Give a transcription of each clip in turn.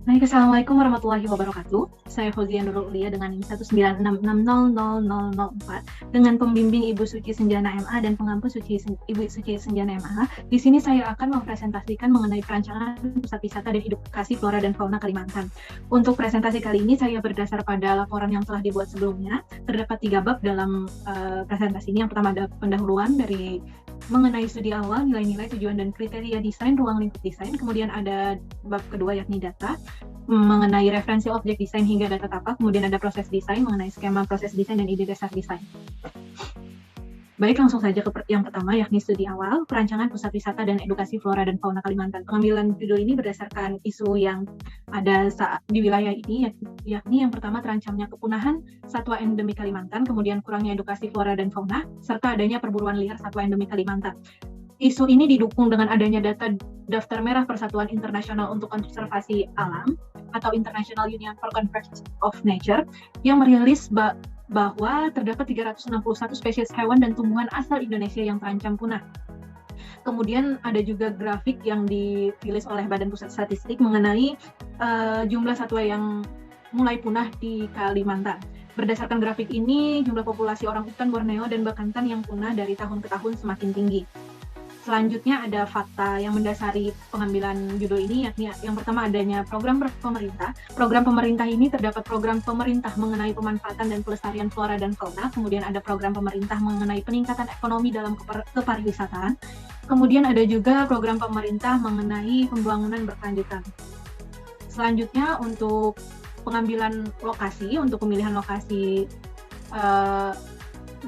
Baik, Assalamualaikum warahmatullahi wabarakatuh. Saya Fauzia Nurul Ulia dengan NIM 196600004 dengan pembimbing Ibu Suci Senjana MA dan pengampu Ibu Suci Senjana MA. Di sini saya akan mempresentasikan mengenai perancangan pusat wisata dan edukasi flora dan fauna Kalimantan. Untuk presentasi kali ini saya berdasar pada laporan yang telah dibuat sebelumnya. Terdapat 3 bab dalam presentasi ini. Yang pertama ada pendahuluan dari mengenai studi awal, nilai-nilai, tujuan dan kriteria desain, ruang lingkup desain. Kemudian ada bab kedua yakni data, mengenai referensi objek desain hingga data tapak. Kemudian ada proses desain, mengenai skema proses desain dan ide dasar desain. Baik, langsung saja ke yang pertama, yakni studi awal, perancangan pusat wisata dan edukasi flora dan fauna Kalimantan. Pengambilan judul ini berdasarkan isu yang ada di wilayah ini, yakni yang pertama terancamnya kepunahan satwa endemik Kalimantan, kemudian kurangnya edukasi flora dan fauna, serta adanya perburuan liar satwa endemik Kalimantan. Isu ini didukung dengan adanya data Daftar Merah Persatuan Internasional untuk Konservasi Alam atau International Union for Conservation of Nature yang merilis bahwa terdapat 361 spesies hewan dan tumbuhan asal Indonesia yang terancam punah. Kemudian ada juga grafik yang dirilis oleh Badan Pusat Statistik mengenai jumlah satwa yang mulai punah di Kalimantan. Berdasarkan grafik ini, jumlah populasi orang utan Borneo dan Bakantan yang punah dari tahun ke tahun semakin tinggi. Selanjutnya ada fakta yang mendasari pengambilan judul ini, yakni yang pertama adanya program pemerintah. Program pemerintah ini terdapat program pemerintah mengenai pemanfaatan dan pelestarian flora dan fauna, kemudian ada program pemerintah mengenai peningkatan ekonomi dalam kepariwisataan, kemudian ada juga program pemerintah mengenai pembangunan berkelanjutan. Selanjutnya untuk pengambilan lokasi, untuk pemilihan lokasi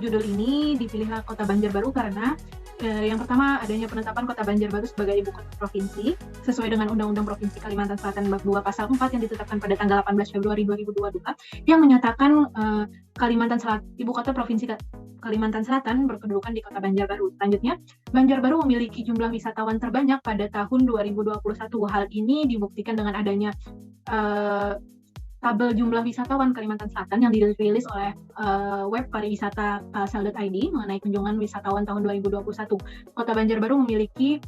judul ini dipilihlah Kota Banjarbaru karena yang pertama adanya penetapan Kota Banjarbaru sebagai ibu kota provinsi sesuai dengan Undang-Undang Provinsi Kalimantan Selatan Bab 2 Pasal 4 yang ditetapkan pada tanggal 18 Februari 2022 yang menyatakan Kalimantan Selatan, ibu kota provinsi Kalimantan Selatan berkedudukan di Kota Banjarbaru. Selanjutnya, Banjarbaru memiliki jumlah wisatawan terbanyak pada tahun 2021. Hal ini dibuktikan dengan adanya tabel jumlah wisatawan Kalimantan Selatan yang dirilis oleh web pariwisata kalsel.id mengenai kunjungan wisatawan tahun 2021. Kota Banjarbaru memiliki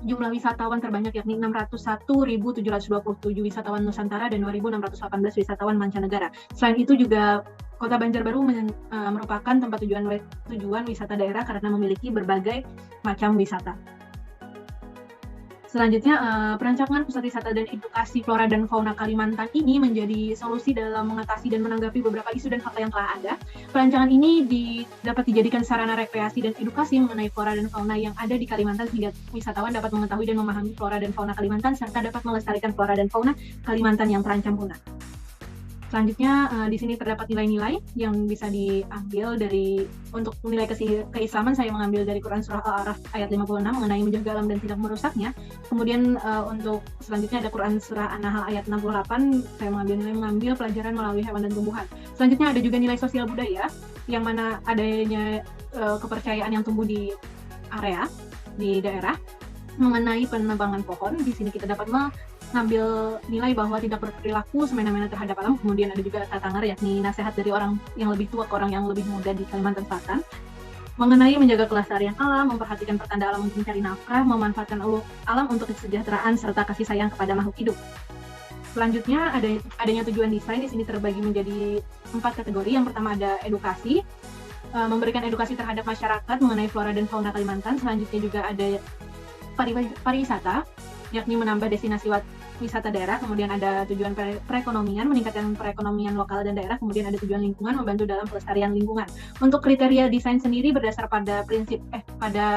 jumlah wisatawan terbanyak yakni 601.727 wisatawan Nusantara dan 2.618 wisatawan mancanegara. Selain itu juga Kota Banjarbaru merupakan tempat tujuan wisata daerah karena memiliki berbagai macam wisata. Selanjutnya, perancangan pusat wisata dan edukasi flora dan fauna Kalimantan ini menjadi solusi dalam mengatasi dan menanggapi beberapa isu dan fakta yang telah ada. Perancangan ini dapat dijadikan sarana rekreasi dan edukasi mengenai flora dan fauna yang ada di Kalimantan sehingga wisatawan dapat mengetahui dan memahami flora dan fauna Kalimantan serta dapat melestarikan flora dan fauna Kalimantan yang terancam punah. Selanjutnya, di sini terdapat nilai-nilai yang bisa diambil untuk nilai keislaman saya mengambil dari Quran Surah Al-A'raf ayat 56 mengenai menjaga alam dan tidak merusaknya. Kemudian untuk selanjutnya ada Quran Surah An-Nahl ayat 68, saya mengambil pelajaran melalui hewan dan tumbuhan. Selanjutnya ada juga nilai sosial budaya, yang mana adanya kepercayaan yang tumbuh di area, di daerah, mengenai penebangan pohon. Di sini kita dapat mengambil nilai bahwa tidak berperilaku semena-mena terhadap alam. Kemudian ada juga tatangar, yakni nasihat dari orang yang lebih tua ke orang yang lebih muda di Kalimantan Selatan mengenai menjaga kelestarian alam, memperhatikan pertanda alam untuk mencari nafkah, memanfaatkan alam untuk kesejahteraan serta kasih sayang kepada makhluk hidup. Selanjutnya adanya tujuan desain di sini terbagi menjadi 4 kategori. Yang pertama ada edukasi, memberikan edukasi terhadap masyarakat mengenai flora dan fauna Kalimantan. Selanjutnya juga ada pariwisata, yakni menambah destinasi wisata daerah. Kemudian ada tujuan perekonomian, meningkatkan perekonomian lokal dan daerah. Kemudian ada tujuan lingkungan, membantu dalam pelestarian lingkungan. Untuk kriteria desain sendiri berdasar pada pada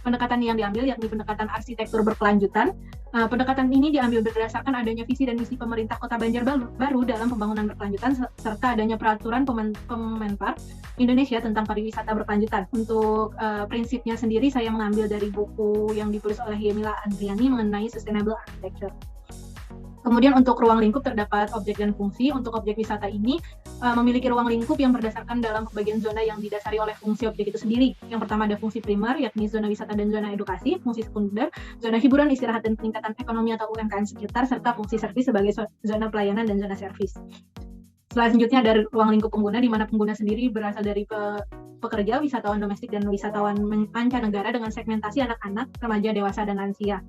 pendekatan yang diambil, yakni pendekatan arsitektur berkelanjutan. Pendekatan ini diambil berdasarkan adanya visi dan misi pemerintah Kota Banjarbaru dalam pembangunan berkelanjutan serta adanya peraturan Kemenpar Indonesia tentang pariwisata berkelanjutan. Untuk prinsipnya sendiri saya mengambil dari buku yang ditulis oleh Yemila Andriani mengenai Sustainable Architecture. Kemudian untuk ruang lingkup terdapat objek dan fungsi. Untuk objek wisata ini memiliki ruang lingkup yang berdasarkan dalam pembagian zona yang didasari oleh fungsi objek itu sendiri. Yang pertama ada fungsi primer, yakni zona wisata dan zona edukasi. Fungsi sekunder, zona hiburan, istirahat, dan peningkatan ekonomi atau UMKM sekitar, serta fungsi servis sebagai zona pelayanan dan zona servis. Selanjutnya ada ruang lingkup pengguna, di mana pengguna sendiri berasal dari pekerja, wisatawan domestik, dan wisatawan mancanegara dengan segmentasi anak-anak, remaja, dewasa, dan lansia.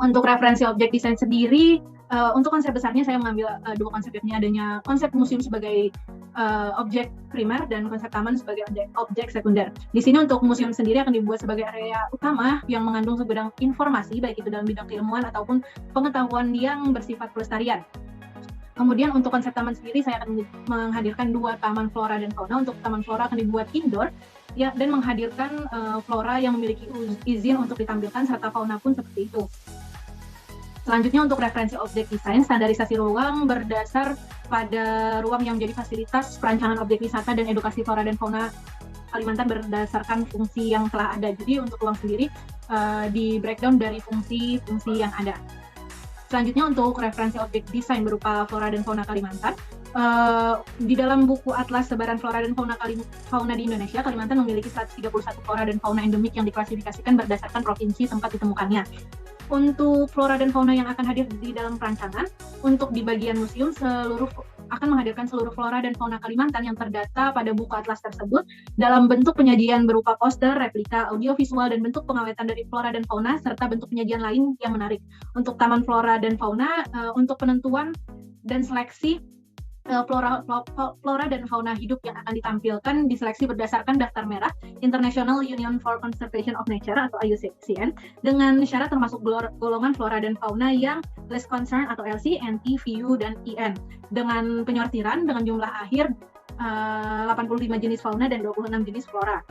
Untuk referensi objek desain sendiri, untuk konsep besarnya saya mengambil dua konsep, yakni adanya konsep museum sebagai objek primer dan konsep taman sebagai objek sekunder. Di sini untuk museum sendiri akan dibuat sebagai area utama yang mengandung segudang informasi, baik itu dalam bidang keilmuan ataupun pengetahuan yang bersifat pelestarian. Kemudian untuk konsep taman sendiri saya akan menghadirkan dua taman flora dan fauna. Untuk taman flora akan dibuat indoor ya, dan menghadirkan flora yang memiliki izin untuk ditampilkan serta fauna pun seperti itu. Selanjutnya untuk referensi objek desain, standarisasi ruang berdasar pada ruang yang menjadi fasilitas perancangan objek wisata dan edukasi flora dan fauna Kalimantan berdasarkan fungsi yang telah ada. Jadi untuk ruang sendiri di breakdown dari fungsi-fungsi yang ada. Selanjutnya untuk referensi objek desain berupa flora dan fauna Kalimantan, di dalam buku Atlas Sebaran Flora dan Fauna di Indonesia, Kalimantan memiliki 131 flora dan fauna endemik yang diklasifikasikan berdasarkan provinsi tempat ditemukannya. Untuk flora dan fauna yang akan hadir di dalam perancangan, untuk di bagian museum akan menghadirkan seluruh flora dan fauna Kalimantan yang terdata pada buku atlas tersebut dalam bentuk penyajian berupa poster, replika, audiovisual, dan bentuk pengawetan dari flora dan fauna, serta bentuk penyajian lain yang menarik. Untuk Taman Flora dan Fauna, untuk penentuan dan seleksi flora dan fauna hidup yang akan ditampilkan diseleksi berdasarkan daftar merah International Union for Conservation of Nature atau IUCN dengan syarat termasuk golongan flora dan fauna yang less concern atau LC, NT, VU, dan IN dengan penyortiran dengan jumlah akhir 85 jenis fauna dan 26 jenis flora.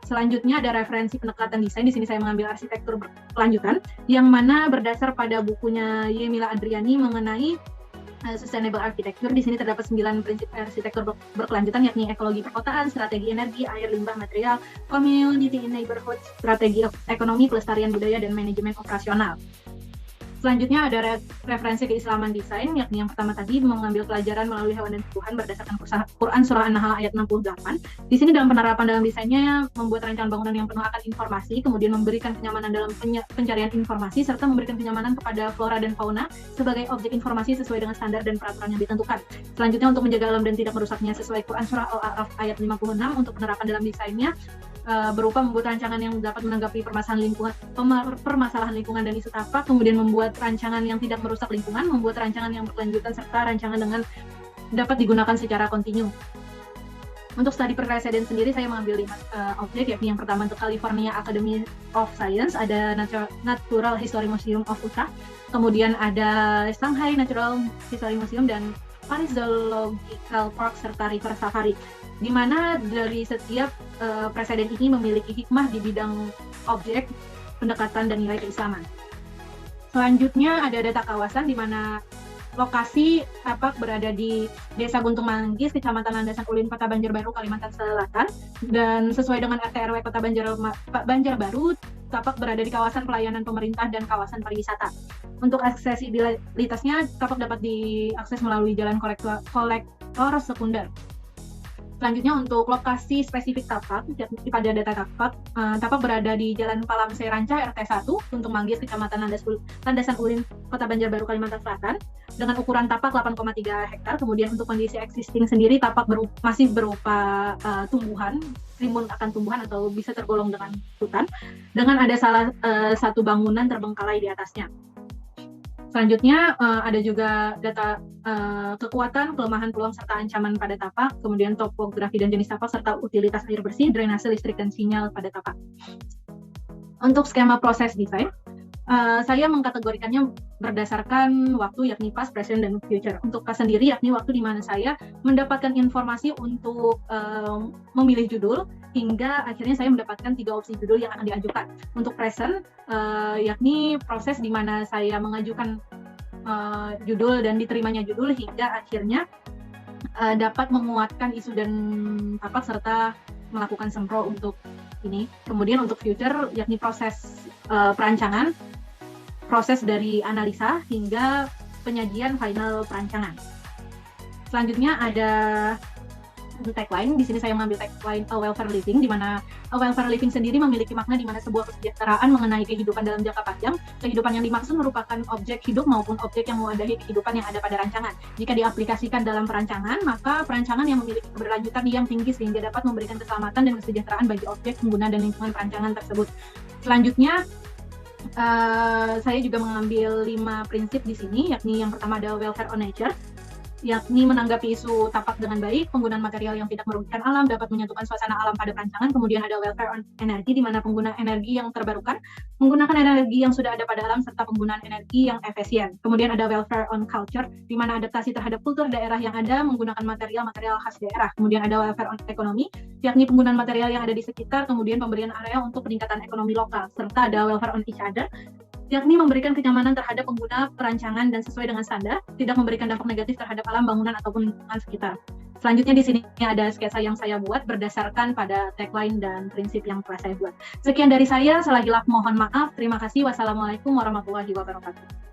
Selanjutnya ada referensi pendekatan desain. Di sini saya mengambil arsitektur berkelanjutan yang mana berdasar pada bukunya Yemila Adriani mengenai Sustainable Architecture. Di sini terdapat 9 prinsip arsitektur berkelanjutan, yakni ekologi perkotaan, strategi energi, air, limbah, material, community neighborhood, strategi ekonomi, pelestarian budaya, dan manajemen operasional. Selanjutnya ada referensi keislaman desain, yakni yang pertama tadi mengambil pelajaran melalui hewan dan tumbuhan berdasarkan Quran Surah An-Nahl ayat 68. Di sini dalam penerapan dalam desainnya membuat rancangan bangunan yang penuh akan informasi, kemudian memberikan kenyamanan dalam pencarian informasi, serta memberikan kenyamanan kepada flora dan fauna sebagai objek informasi sesuai dengan standar dan peraturan yang ditentukan. Selanjutnya untuk menjaga alam dan tidak merusaknya sesuai Quran Surah Al-A'raf ayat 56, untuk penerapan dalam desainnya berupa membuat rancangan yang dapat menanggapi permasalahan lingkungan dan isu tapak, kemudian membuat rancangan yang tidak merusak lingkungan, membuat rancangan yang berkelanjutan, serta rancangan dengan dapat digunakan secara kontinu. Untuk studi per resident sendiri saya mengambil 5 objek, yakni yang pertama untuk California Academy of Science, ada Natural History Museum of Utah, kemudian ada Shanghai Natural History Museum dan Paris Zoological Park serta River Safari, di mana dari setiap presiden ini memiliki hikmah di bidang objek, pendekatan, dan nilai keislaman. Selanjutnya ada data kawasan, di mana lokasi tapak berada di Desa Guntung Manggis, Kecamatan Landasan Ulin, Kota Banjarbaru, Kalimantan Selatan, dan sesuai dengan RT RW Kota Banjarbaru, tapak berada di kawasan pelayanan pemerintah dan kawasan pariwisata. Untuk aksesibilitasnya, tapak dapat diakses melalui jalan kolektor sekunder. Selanjutnya untuk lokasi spesifik tapak, pada data tapak berada di Jalan Palamse Ranca RT 1, Guntung Manggis, Kecamatan Landasan Ulin, Kota Banjarbaru, Kalimantan Selatan, dengan ukuran tapak 8,3 hektar. Kemudian untuk kondisi existing sendiri, tapak masih berupa tumbuhan, rimbun akan tumbuhan atau bisa tergolong dengan hutan, dengan ada salah satu bangunan terbengkalai di atasnya. Selanjutnya ada juga data kekuatan, kelemahan, peluang, serta ancaman pada tapak, kemudian topografi dan jenis tapak, serta utilitas air bersih, drainase, listrik, dan sinyal pada tapak. Untuk skema proses desain, saya mengkategorikannya berdasarkan waktu, yakni past, present, dan future. Untuk past sendiri, yakni waktu di mana saya mendapatkan informasi untuk memilih judul, hingga akhirnya saya mendapatkan 3 opsi judul yang akan diajukan. Untuk present, yakni proses di mana saya mengajukan judul dan diterimanya judul, hingga akhirnya dapat menguatkan isu dan tapak serta melakukan sempro untuk ini. Kemudian untuk future, yakni proses perancangan, proses dari analisa hingga penyajian final perancangan. Selanjutnya ada tagline. Di sini saya mengambil tagline A Welfare Living, di mana A Welfare Living sendiri memiliki makna di mana sebuah kesejahteraan mengenai kehidupan dalam jangka panjang. Kehidupan yang dimaksud merupakan objek hidup maupun objek yang mewadahi kehidupan yang ada pada rancangan. Jika diaplikasikan dalam perancangan, maka perancangan yang memiliki keberlanjutan yang tinggi sehingga dapat memberikan keselamatan dan kesejahteraan bagi objek, pengguna, dan lingkungan perancangan tersebut. Selanjutnya Saya juga mengambil 5 prinsip di sini, yakni yang pertama ada welfare on nature, yakni menanggapi isu tapak dengan baik, penggunaan material yang tidak merugikan alam, dapat menyatukan suasana alam pada perancangan. Kemudian ada welfare on energy, di mana pengguna energi yang terbarukan, menggunakan energi yang sudah ada pada alam, serta penggunaan energi yang efisien. Kemudian ada welfare on culture, di mana adaptasi terhadap kultur daerah yang ada, menggunakan material-material khas daerah. Kemudian ada welfare on economy, yakni penggunaan material yang ada di sekitar, kemudian pemberian area untuk peningkatan ekonomi lokal. Serta ada welfare on each other, yakni memberikan kenyamanan terhadap pengguna perancangan dan sesuai dengan standar, tidak memberikan dampak negatif terhadap alam, bangunan, ataupun lingkungan sekitar. Selanjutnya di sini ada sketsa yang saya buat berdasarkan pada tagline dan prinsip yang telah saya buat. Sekian dari saya, selagi mohon maaf. Terima kasih. Wassalamualaikum warahmatullahi wabarakatuh.